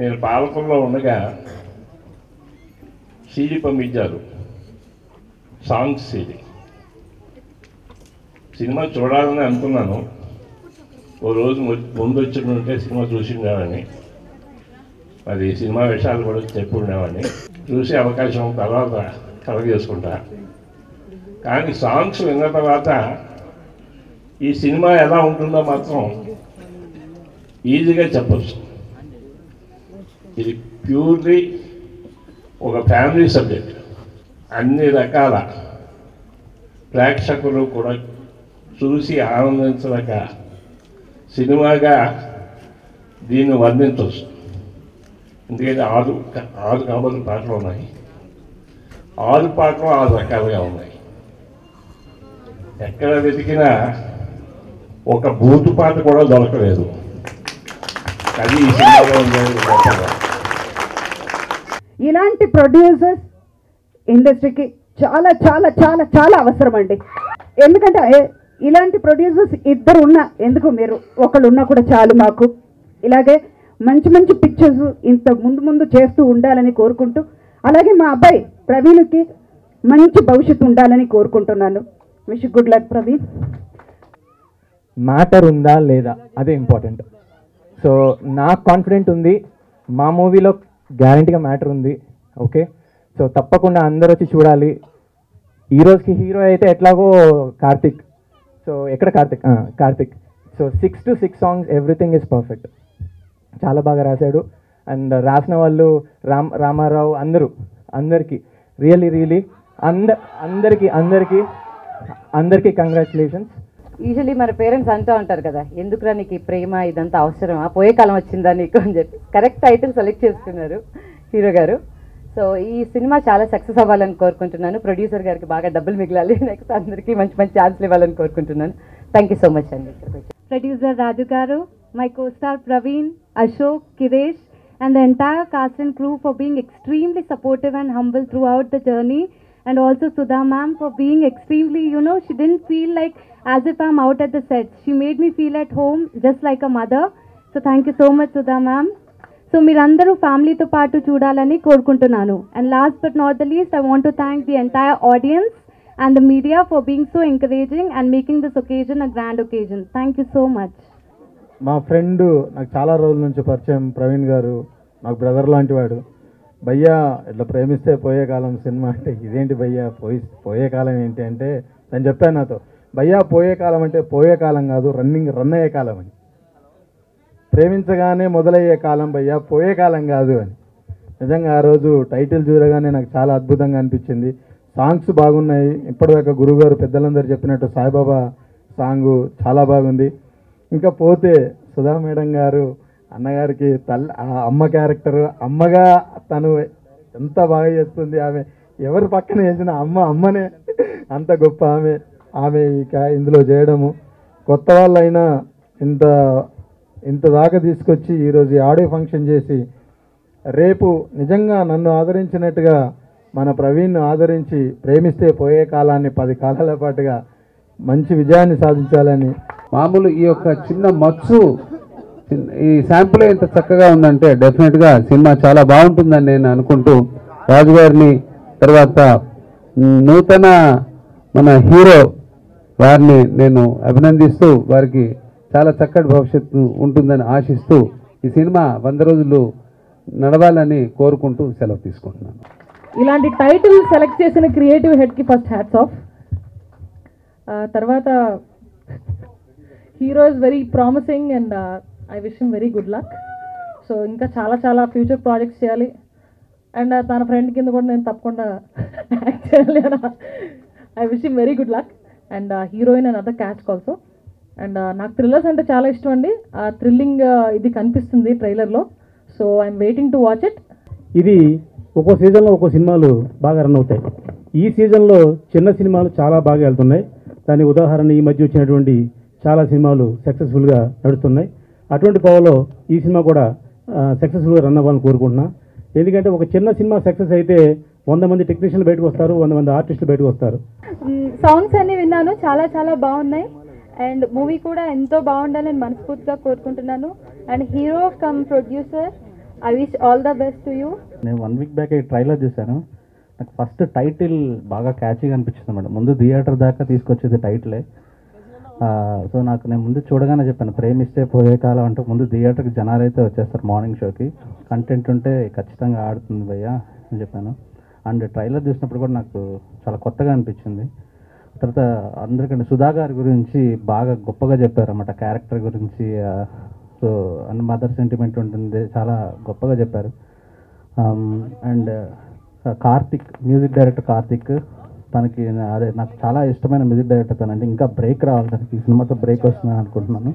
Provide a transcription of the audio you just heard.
నేను పాలకుల్లో ఉండగా సీడీ పంపించారు, సాంగ్స్ సీడీ. సినిమా చూడాలని అనుకున్నాను. ఓ రోజు ముందు వచ్చి సినిమా చూసి ఉండేవాడిని, మరి సినిమా విషయాలు కూడా చెప్పి ఉండేవాడిని. చూసే అవకాశం తర్వాత కలగజేసుకుంటా. కానీ సాంగ్స్ విన్న తర్వాత ఈ సినిమా ఎలా ఉంటుందో మాత్రం ఈజీగా చెప్పచ్చు. ఇది ప్యూర్లీ ఒక ఫ్యామిలీ సబ్జెక్ట్. అన్ని రకాల ప్రేక్షకులు కూడా చూసి ఆనందించలేక సినిమాగా దీన్ని వర్ణించవచ్చు. ఎందుకంటే ఆరు కాబోలు పాటలు ఉన్నాయి. 6 పాటలు 6 రకాలుగా ఉన్నాయి. ఎక్కడ వెతికినా ఒక బూతు పాట కూడా దొరకలేదు. అది ఈ సినిమాలో ఉండేది. ఇలాంటి ప్రొడ్యూసర్స్ ఇండస్ట్రీకి చాలా చాలా చాలా చాలా అవసరం అండి. ఎందుకంటే ఇలాంటి ప్రొడ్యూసర్స్ ఇద్దరు ఉన్నా, ఎందుకు మీరు ఒకళ్ళు ఉన్నా కూడా చాలు మాకు. ఇలాగే మంచి మంచి పిక్చర్స్ ఇంత ముందు చేస్తూ ఉండాలని కోరుకుంటూ, అలాగే మా అబ్బాయి ప్రవీణ్కి మంచి భవిష్యత్తు ఉండాలని కోరుకుంటున్నాను. Wish good luck Praveen. Matter ఉందా లేదా అదే ఇంపార్టెంట్. సో నాకు కాన్ఫిడెంట్ ఉంది, మా మూవీలో గ్యారంటీగా మ్యాటర్ ఉంది. ఓకే, సో తప్పకుండా అందరూ వచ్చి చూడాలి. ఈరోజుకి హీరో అయితే ఎట్లాగో కార్తిక్. సో ఎక్కడ Karthik. So 6 to 6 songs, everything is perfect. చాలా బాగా రాశాడు. అండ్ రాసిన వాళ్ళు రామారావు అందరికీ రియలీ అందరికీ కంగ్రాచులేషన్స్. యూజువల్లీ మన పేరెంట్స్ అంటూ ఉంటారు కదా, ఎందుకురా నీకు ఈ ప్రేమ ఇదంతా అవసరమా, పోయే కాలం వచ్చిందా నీకు అని చెప్పి. కరెక్ట్ టైటిల్ సెలెక్ట్ చేసుకున్నారు హీరో గారు. సో ఈ సినిమా చాలా సక్సెస్ అవ్వాలని కోరుకుంటున్నాను. ప్రొడ్యూసర్ గారికి బాగా డబ్బులు మిగలాలి, నెక్స్ట్ అందరికీ మంచి మంచి ఛాన్స్లు ఇవ్వాలని కోరుకుంటున్నాను. థ్యాంక్ యూ సో మచ్ అండి. ప్రొడ్యూసర్ రాజు గారు, my co-star Praveen, Ashok, Kiresh and the entire cast and crew for being extremely supportive and humble throughout the journey, and also Sudha ma'am for being extremely, she didn't feel like as if I'm out at the set. She made me feel at home just like a mother. So thank you so much Sudha ma'am. So మీరందరూ ఫ్యామిలీతో పాటు చూడాలని కోరుకుంటున్నాను. And last but not the least, I want to thank the entire audience and the media for being so encouraging and making this occasion a grand occasion. Thank you so much. మా friend, నాకు చాలా రోజుల నుంచి పరిచయం, ప్రవీణ్ గారు నాకు brother లాంటి వాడు. భయ్యా ఇట్లా ప్రేమిస్తే పోయే కాలం సినిమా అంటే ఇదేంటి భయ్యా, పోయే కాలం ఏంటి అంటే నేను చెప్పాను నాతో, భయ్యా పోయే కాలం అంటే పోయే కాలం కాదు, రన్ అయ్యే కాలం అని. ప్రేమించగానే మొదలయ్యే కాలం భయ్యా, పోయే కాలం కాదు అని. నిజంగా ఆ రోజు టైటిల్ చూడగానే నాకు చాలా అద్భుతంగా అనిపించింది. సాంగ్స్ బాగున్నాయి. ఇప్పటిదాకా గురువుగారు పెద్దలందరూ చెప్పినట్టు సాయిబాబా సాంగు చాలా బాగుంది. ఇంకా పోతే సుధా మేడం గారు అన్నగారికి అమ్మ క్యారెక్టర్, అమ్మగా తను ఎంత బాగా చేస్తుంది. ఆమె ఎవరు పక్కన వేసిన అమ్మనే అంత గొప్ప ఆమె ఇక ఇందులో చేయడము. కొత్త వాళ్ళైనా ఇంత దాకా తీసుకొచ్చి ఈరోజు ఆడియో ఫంక్షన్ చేసి, రేపు నిజంగా నన్ను ఆదరించినట్టుగా మన ప్రవీణ్ను ఆదరించి ప్రేమిస్తే పోయే కాలాన్ని 10 కాలాల పాటుగా మంచి విజయాన్ని సాధించాలని. మామూలు ఈ యొక్క చిన్న మచ్చు, ఈ శాంపుల్ ఎంత చక్కగా ఉందంటే డెఫినెట్గా సినిమా చాలా బాగుంటుందని నేను అనుకుంటూ, రాజుగారిని తర్వాత నూతన మన హీరో వారిని నేను అభినందిస్తూ, వారికి చాలా చక్కటి భవిష్యత్తు ఉంటుందని ఆశిస్తూ, ఈ సినిమా 100 రోజులు నడవాలని కోరుకుంటూ సెలవు తీసుకుంటున్నాను. ఇలాంటి టైటిల్ సెలెక్ట్ చేసిన క్రియేటివ్ హెడ్కి ఫస్ట్ హ్యాట్స్ ఆఫ్. తర్వాత hero is very promising and I wish him very good luck. So ఇంకా చాలా చాలా ఫ్యూచర్ ప్రాజెక్ట్స్ చేయాలి. అండ్ తన ఫ్రెండ్ కింద కూడా నేను తప్పకుండా యాక్ట్ చేయాలి. I wish him very good luck. And heroine and other caste also. And నాకు థ్రిల్లర్స్ అంటే చాలా ఇష్టం అండి. ఆ థ్రిల్లింగ్ ఇది కనిపిస్తుంది ట్రైలర్లో. So I'm waiting to watch it. ఇది ఒక్కో సీజన్లో ఒక్కో సినిమాలు బాగా రన్ అవుతాయి. ఈ సీజన్లో చిన్న సినిమాలు చాలా బాగా వెళ్తున్నాయి. దాని ఉదాహరణ ఈ మధ్య వచ్చినటువంటి చాలా సినిమాలు సక్సెస్ఫుల్గా నడుస్తున్నాయి. అటువంటి కోవలో ఈ సినిమా కూడా సక్సెస్ఫుల్గా రన్ అవ్వాలని కోరుకుంటున్నా. ఎందుకంటే ఒక చిన్న సినిమా సక్సెస్ అయితే 100 మంది టెక్నీషియన్లు బయటకు వస్తారు, 100 మంది ఆర్టిస్టులు బయటకు వస్తారు. సాంగ్స్ అన్ని విన్నాను, చాలా చాలా బాగున్నాయి. అండ్ మూవీ కూడా ఎంతో బాగుండాలని మనస్ఫూర్తిగా కోరుకుంటున్నాను. And hero come producer I wish all the best to you. నేను 1 వీక్ బ్యాక్ ట్రైలర్ చూశాను. నాకు ఫస్ట్ టైటిల్ బాగా క్యాచీగా అనిపించింది అన్నమాట. ముందు థియేటర్ దాకా తీసుకొచ్చేది టైటిలే. సో నేను ముందు చూడగానే చెప్పాను, ప్రేమిస్తే పోయే కాలం అంటే ముందు థియేటర్కి జనాలు అయితే వచ్చేస్తారు మార్నింగ్ షోకి, కంటెంట్ ఉంటే ఖచ్చితంగా ఆడుతుంది భయ్యా అని చెప్పాను. అండ్ ట్రైలర్ చూసినప్పుడు కూడా నాకు చాలా కొత్తగా అనిపించింది. తర్వాత అందరికంటే సుధా గారి గురించి బాగా గొప్పగా చెప్పారు అన్నమాట, క్యారెక్టర్ గురించి. సో అండ్ మదర్ సెంటిమెంట్ ఉంటుంది, చాలా గొప్పగా చెప్పారు. And Karthik, music director Karthik, తనకి అదే నాకు చాలా ఇష్టమైన మ్యూజిక్ డైరెక్టర్ తనంటే. ఇంకా బ్రేక్ రావాలి తనకి, ఈ సినిమాతో బ్రేక్ వస్తుందని అనుకుంటున్నాను.